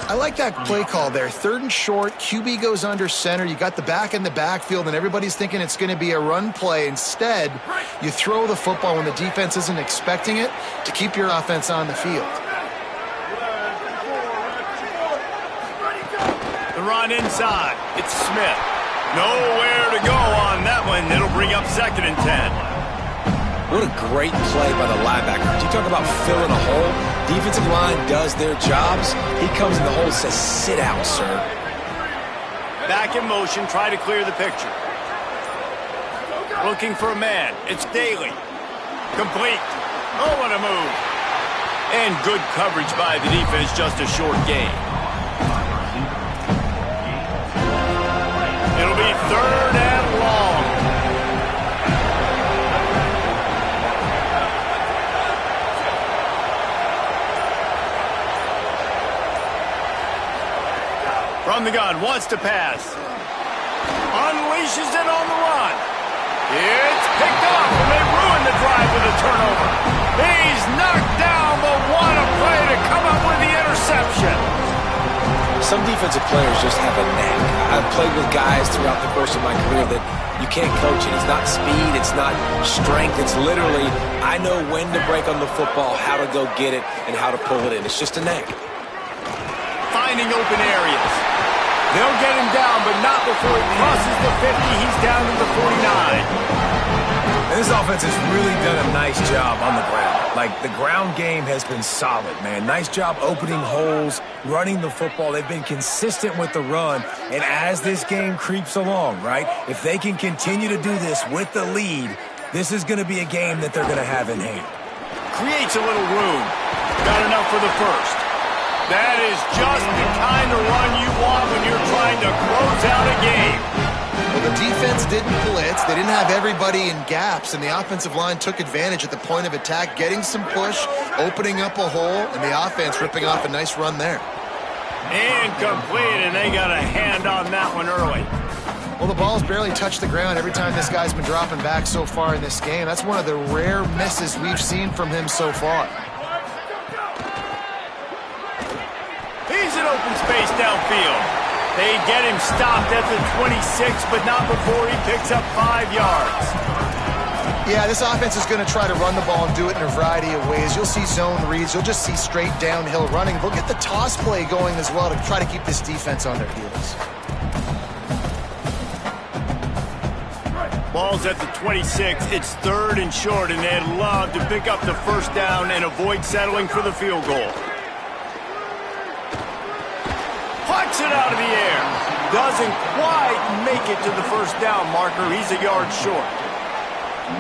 I like that play call there. 3rd and short, QB goes under center. You got the back in the backfield, and everybody's thinking it's going to be a run play. Instead, you throw the football when the defense isn't expecting it to keep your offense on the field. The run inside. It's Smith. Nowhere to go on that one. It'll bring up 2nd and 10. What a great play by the linebacker. You talk about filling a hole. Defensive line does their jobs. He comes in the hole and says, sit out, sir. Back in motion, try to clear the picture. Looking for a man. It's Daly. Complete. Oh, what a move. And good coverage by the defense, just a short gain. It'll be 3rd and long. From the gun, wants to pass. Unleashes it on the run. It's picked off, and they ruin the drive with a turnover. He's knocked down, but what a play to come up with the interception. Some defensive players just have a knack. I've played with guys throughout the course of my career that you can't coach it. It's not speed, it's not strength. It's literally, I know when to break on the football, how to go get it, and how to pull it in. It's just a knack. Finding open areas. They'll get him down, but not before he crosses the 50. He's down to the 49. And this offense has really done a nice job on the ground. Like, the ground game has been solid, man. Nice job opening holes, running the football. They've been consistent with the run. And as this game creeps along, right, if they can continue to do this with the lead, this is going to be a game that they're going to have in hand. Creates a little room. Got enough for the first. That is just the kind of run you want when you're trying to close out a game. Well, the defense didn't blitz. They didn't have everybody in gaps, and the offensive line took advantage at the point of attack, getting some push, opening up a hole, and the offense ripping off a nice run there. Incomplete, and they got a hand on that one early. Well, the ball's barely touched the ground every time this guy's been dropping back so far in this game. That's one of the rare misses we've seen from him so far. open space downfield. They get him stopped at the 26, but not before he picks up 5 yards. Yeah, this offense is going to try to run the ball and do it in a variety of ways. You'll see zone reads. You'll just see straight downhill running. They'll get the toss play going as well to try to keep this defense on their heels. Ball's at the 26. It's 3rd and short, and they'd love to pick up the first down and avoid settling for the field goal. Puts it out of the air. Doesn't quite make it to the first down marker. He's a yard short.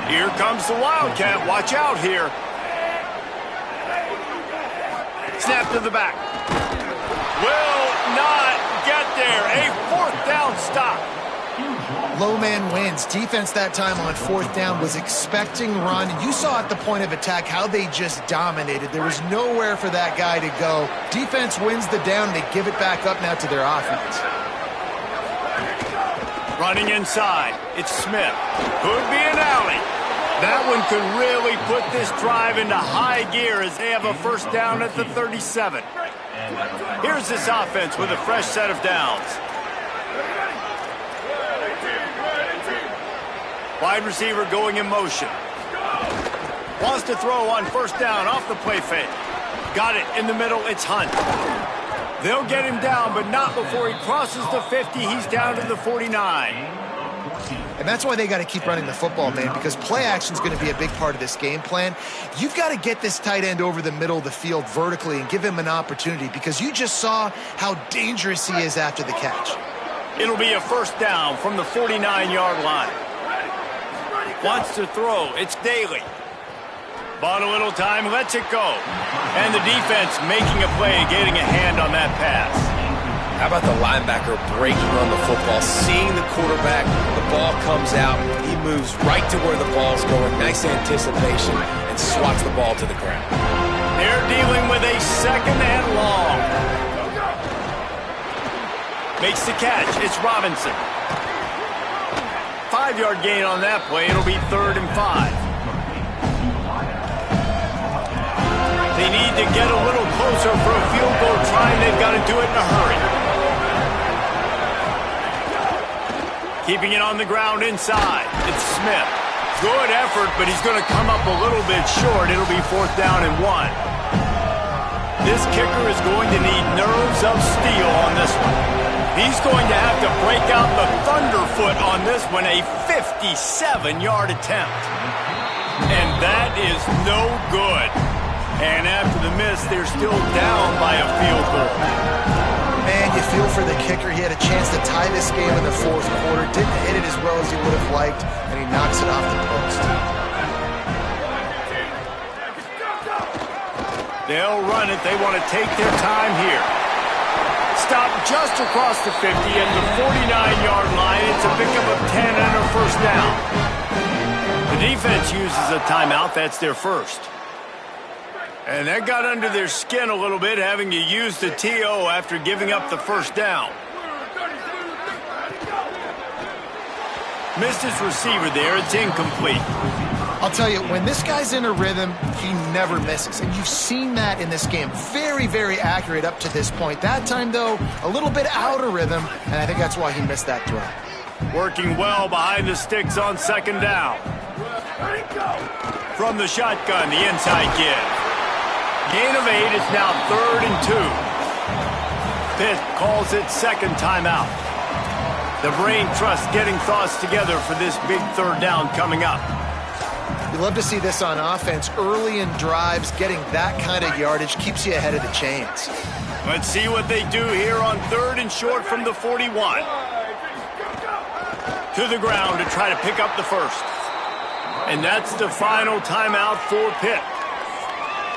Here comes the Wildcat. Watch out here. Snap to the back. Will not get there. A 4th down stop. Low man wins. Defense that time on 4th down was expecting run. You saw at the point of attack how they just dominated. There was nowhere for that guy to go. Defense wins the down. They give it back up now to their offense. Running inside. It's Smith. Could be an alley. That one could really put this drive into high gear as they have a first down at the 37. Here's this offense with a fresh set of downs. Wide receiver going in motion. Wants to throw on first down off the play fake. Got it in the middle. It's Hunt. They'll get him down, but not before he crosses the 50. He's down to the 49. And that's why they got to keep running the football, man, because play action is going to be a big part of this game plan. You've got to get this tight end over the middle of the field vertically and give him an opportunity, because you just saw how dangerous he is after the catch. It'll be a first down from the 49-yard line. Wants to throw. It's Daly. Bought a little time, lets it go. And the defense making a play, getting a hand on that pass. How about the linebacker breaking on the football, seeing the quarterback, the ball comes out, he moves right to where the ball's going, nice anticipation, and swats the ball to the ground. They're dealing with a 2nd and long. Makes the catch. It's Robinson. 5-yard gain on that play. It'll be 3rd and 5. They need to get a little closer for a field goal try, and they've got to do it in a hurry. Keeping it on the ground inside. It's Smith. Good effort, but he's going to come up a little bit short. It'll be 4th down and 1. This kicker is going to need nerves of steel on this one. He's going to have to break out the thunderfoot on this one, a 57-yard attempt. And that is no good. And after the miss, they're still down by a field goal. Man, you feel for the kicker. He had a chance to tie this game in the 4th quarter. Didn't hit it as well as he would have liked, and he knocks it off the post. They'll run it. They want to take their time here. Stop just across the 50 and the 49-yard line. It's a pickup of 10 and a first down. The defense uses a timeout. That's their first. And that got under their skin a little bit, having to use the TO after giving up the first down. Missed his receiver there. It's incomplete. I'll tell you, when this guy's in a rhythm, he never misses. And you've seen that in this game. Very, very accurate up to this point. That time, though, a little bit out of rhythm, and I think that's why he missed that throw. Working well behind the sticks on 2nd down. From the shotgun, the inside give. Gain of 8. It's now 3rd and 2. Pitt calls it 2nd timeout. The brain trust getting thoughts together for this big 3rd down coming up. You love to see this on offense. Early in drives, getting that kind of yardage keeps you ahead of the chains. Let's see what they do here on 3rd and short from the 41. To the ground to try to pick up the first. And that's the final timeout for Pitt.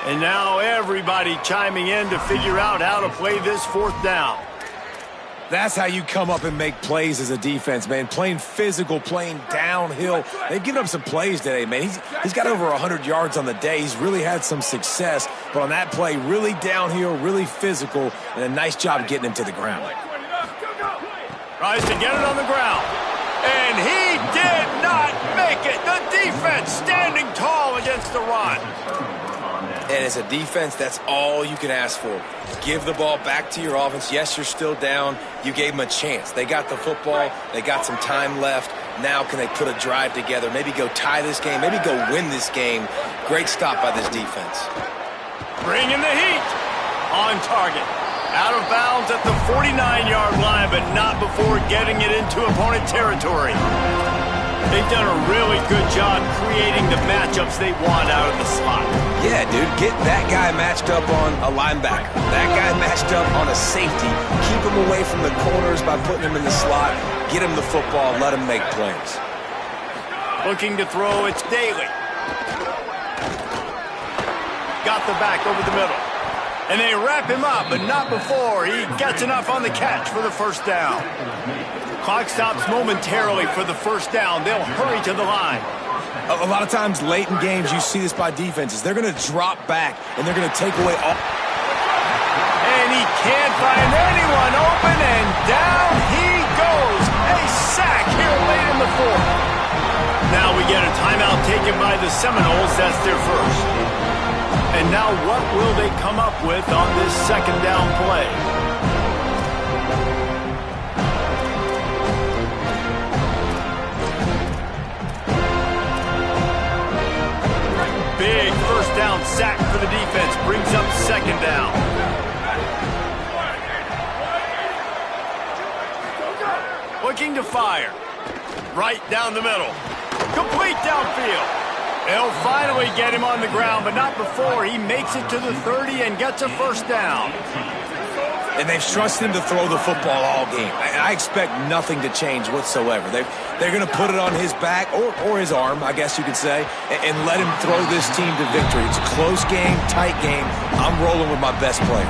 And now everybody chiming in to figure out how to play this 4th down. That's how you come up and make plays as a defense, man. Playing physical, playing downhill. They've given up some plays today, man. He's got over 100 yards on the day. He's really had some success. But on that play, really downhill, really physical, and a nice job getting him to the ground. Tries to get it on the ground. And he did not make it. The defense standing tall against the run. And as a defense, that's all you can ask for. Give the ball back to your offense. Yes, you're still down. You gave them a chance. They got the football. They got some time left. Now can they put a drive together, maybe go tie this game, maybe go win this game. Great stop by this defense. Bringing the heat. On target. Out of bounds at the 49-yard line, but not before getting it into opponent territory. They've done a really good job creating the matchups they want out of the slot. Yeah, dude, get that guy matched up on a linebacker. That guy matched up on a safety. Keep him away from the corners by putting him in the slot. Get him the football, let him make plays. Looking to throw, it's Daly. Got the back over the middle. And they wrap him up, but not before he gets enough on the catch for the first down. Clock stops momentarily for the first down. They'll hurry to the line. A lot of times late in games, you see this by defenses. They're going to drop back, and they're going to take away all... And he can't find anyone open, and down he goes. A sack here late in the fourth. Now we get a timeout taken by the Seminoles. That's their first. And now what will they come up with on this second down play? Big first down sack for the defense. Brings up second down. Looking to fire. Right down the middle. Complete downfield. They'll finally get him on the ground, but not before he makes it to the 30 and gets a first down. And they've trusted him to throw the football all game. I expect nothing to change whatsoever. They're going to put it on his back or his arm, I guess you could say, and let him throw this team to victory. It's a close game, tight game. I'm rolling with my best player.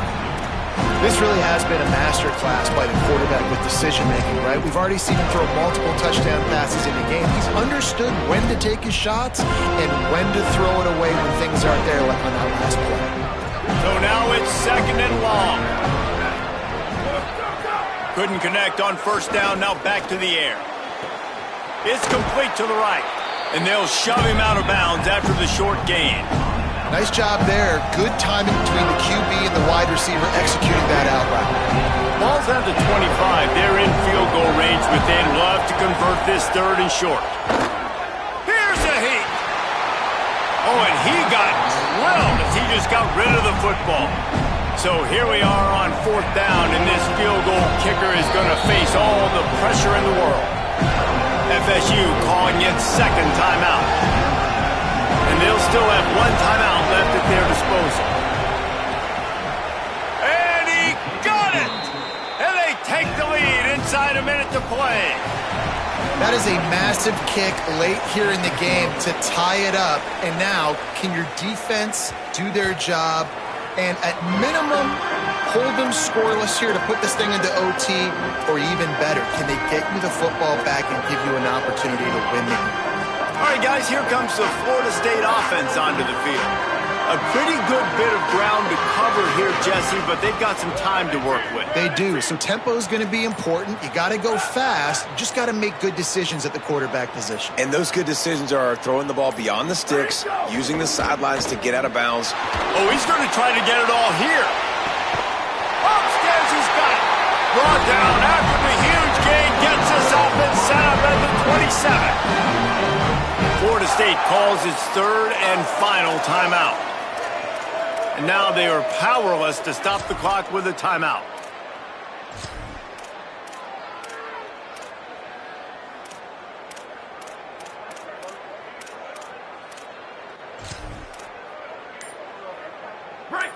This really has been a masterclass by the quarterback with decision-making, right? We've already seen him throw multiple touchdown passes in the game. He's understood when to take his shots and when to throw it away when things aren't there, like on that last play. So now it's second and long. Couldn't connect on first down, now back to the air. It's complete to the right, and they'll shove him out of bounds after the short gain. Nice job there. Good timing between the QB and the wide receiver executing that out route. Ball's at the 25. They're in field goal range, but they'd love to convert this third and short. Here's a heat. Oh, and he got drilled as he just got rid of the football. So here we are on fourth down, and this field goal kicker is going to face all the pressure in the world. FSU calling its second timeout. And they'll still have one timeout left at their disposal. And he got it! And they take the lead inside a minute to play. That is a massive kick late here in the game to tie it up. And now, can your defense do their job and at minimum hold them scoreless here to put this thing into OT, or even better, can they get you the football back and give you an opportunity to win the game? All right, guys, here comes the Florida State offense onto the field. A pretty good bit of ground to cover here, Jesse, but they've got some time to work with. They do. So tempo is going to be important. You got to go fast. You just got to make good decisions at the quarterback position. And those good decisions are throwing the ball beyond the sticks, using the sidelines to get out of bounds. Oh, he's going to try to get it all here. Upstairs, he's got it. Brought down after the huge gain, gets us up and set up at the 27. Florida State calls its third and final timeout. And now they are powerless to stop the clock with a timeout.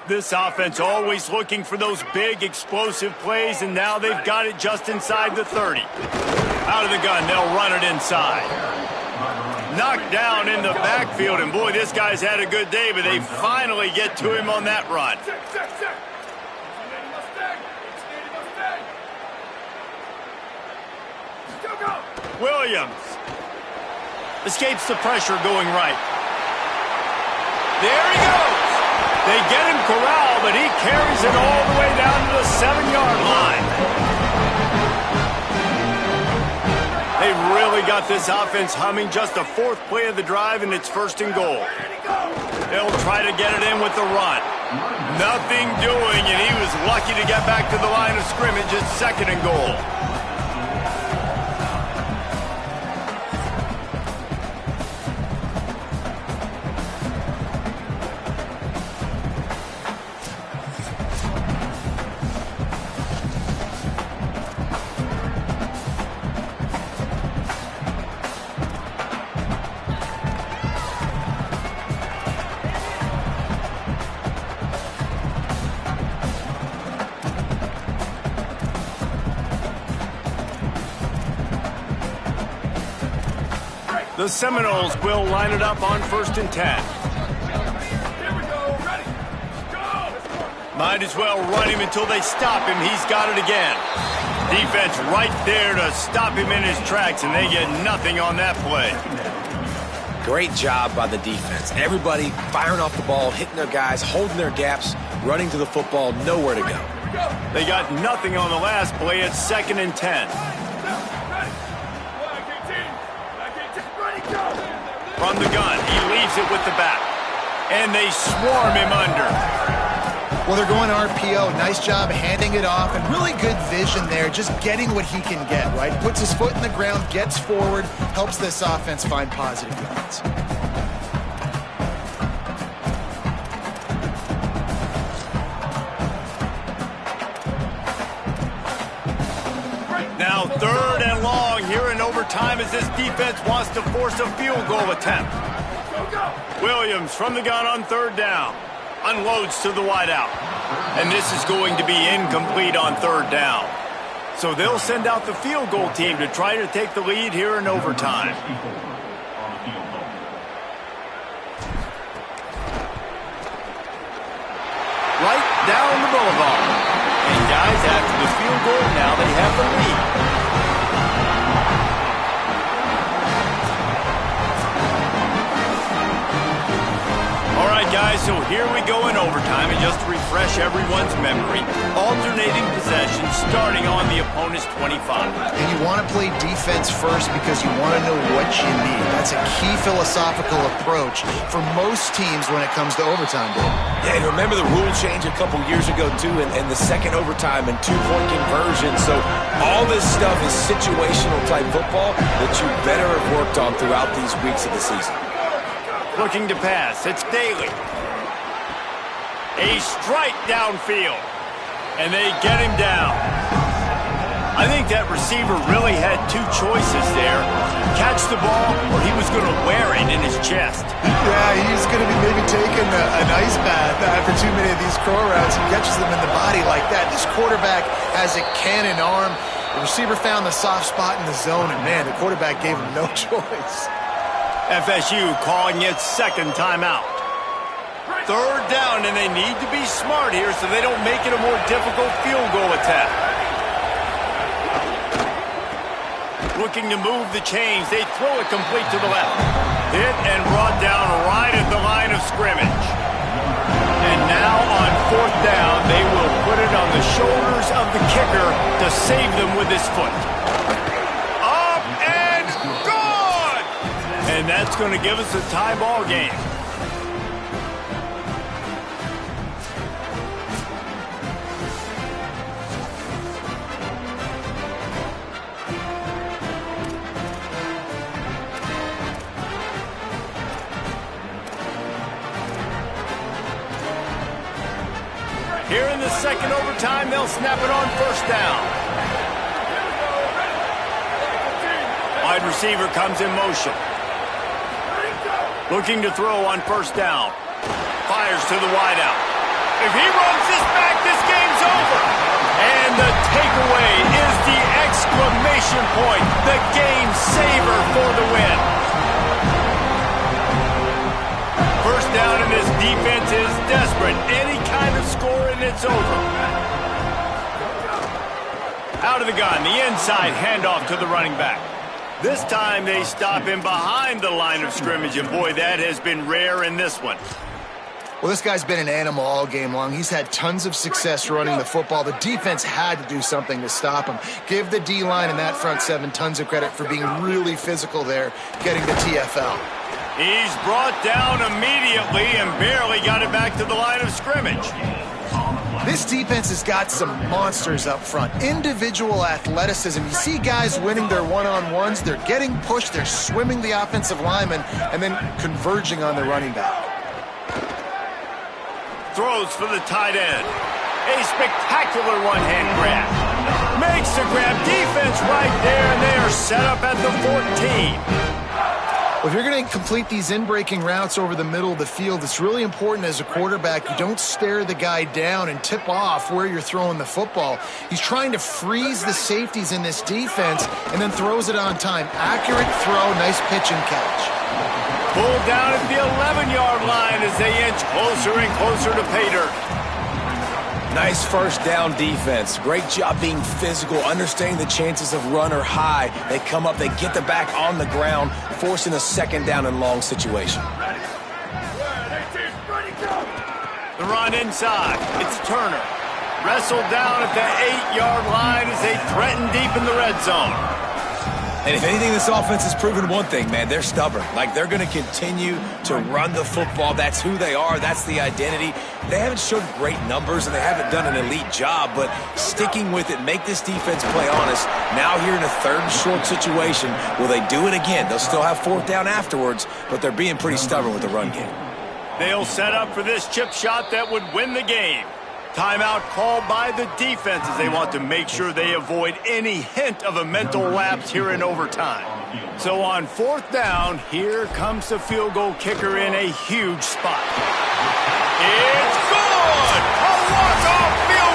This offense always looking for those big, explosive plays, and now they've got it just inside the 30. Out of the gun, they'll run it inside. Knocked down in the backfield, and boy, this guy's had a good day, but they finally get to him on that run. Williams escapes the pressure going right. There he goes. They get him corralled, but he carries it all the way down to the 7-yard line. They've really got this offense humming. Just the fourth play of the drive, and it's first and goal. They'll try to get it in with the run. Nothing doing, and he was lucky to get back to the line of scrimmage at 2nd and goal. The Seminoles will line it up on 1st and 10. Here we go. Ready. Go. Might as well run him until they stop him. He's got it again. Defense right there to stop him in his tracks, and they get nothing on that play. Great job by the defense. Everybody firing off the ball, hitting their guys, holding their gaps, running to the football, nowhere to go. They got nothing on the last play at 2nd and 10. From the gun, he leaves it with the back. And they swarm him under. Well, they're going RPO. Nice job handing it off, and really good vision there, just getting what he can get, right? Puts his foot in the ground, gets forward, helps this offense find positive yards. Now 3rd and long here in overtime as this defense wants to force a field goal attempt. Williams from the gun on 3rd down. Unloads to the wideout. And this is going to be incomplete on 3rd down. So they'll send out the field goal team to try to take the lead here in overtime. Right down the boulevard. And guys, after the field goal, now they have the lead. All right, guys, so here we go in overtime, and just to refresh everyone's memory, alternating possession starting on the opponent's 25. And you want to play defense first because you want to know what you need. That's a key philosophical approach for most teams when it comes to overtime, Dave. Yeah, and remember the rule change a couple years ago, too, and the second overtime and 2-point conversion. So all this stuff is situational type football that you better have worked on throughout these weeks of the season. Looking to pass, it's Daly. A strike downfield, and they get him down. I think that receiver really had two choices there. Catch the ball, or he was going to wear it in his chest. Yeah, he's going to be maybe taking an ice bath after too many of these crow routes. He catches them in the body like that. This quarterback has a cannon arm. The receiver found the soft spot in the zone, and man, the quarterback gave him no choice. FSU calling its 2nd timeout. 3rd down, and they need to be smart here so they don't make it a more difficult field goal attempt. Looking to move the chains. They throw it complete to the left. Hit and brought down right at the line of scrimmage. And now on 4th down, they will put it on the shoulders of the kicker to save them with his foot. Up and gone! And that's going to give us a tie ball game. Here in the second overtime, they'll snap it on 1st down. Wide receiver comes in motion. Looking to throw on 1st down. Fires to the wideout. If he runs this back, this game's over. And the takeaway is the exclamation point. The game saver for the win. 1st down, and this defense is desperate. Any kind of score, and it's over. Out of the gun, the inside handoff to the running back. This time they stop him behind the line of scrimmage, and boy, that has been rare in this one. Well, this guy's been an animal all game long. He's had tons of success running the football. The defense had to do something to stop him. Give the D-line and that front seven tons of credit for being really physical there, getting the TFL. He's brought down immediately and barely got it back to the line of scrimmage. This defense has got some monsters up front. Individual athleticism. You see guys winning their one-on-ones. They're getting pushed. They're swimming the offensive lineman and then converging on the running back. Throws for the tight end. A spectacular one-hand grab. Makes the grab. Defense right there, and they are set up at the 14. Well, if you're going to complete these in-breaking routes over the middle of the field, it's really important as a quarterback you don't stare the guy down and tip off where you're throwing the football. He's trying to freeze the safeties in this defense and then throws it on time. Accurate throw, nice pitch and catch. Pulled down at the 11-yard line as they inch closer and closer to pay dirt. Nice first down defense. Great job being physical, understanding the chances of run or high. They come up, they get the back on the ground, forcing a second down and long situation. The run inside. It's Turner. Wrestled down at the 8-yard line as they threaten deep in the red zone. And if anything, this offense has proven one thing, man. They're stubborn. Like, they're going to continue to run the football. That's who they are. That's the identity. They haven't shown great numbers, and they haven't done an elite job, but sticking with it, make this defense play honest. Now here in a third and short situation, will they do it again? They'll still have fourth down afterwards, but they're being pretty stubborn with the run game. They'll set up for this chip shot that would win the game. Timeout called by the defense as they want to make sure they avoid any hint of a mental lapse here in overtime. So on fourth down, here comes the field goal kicker in a huge spot. It's good! A walk-off field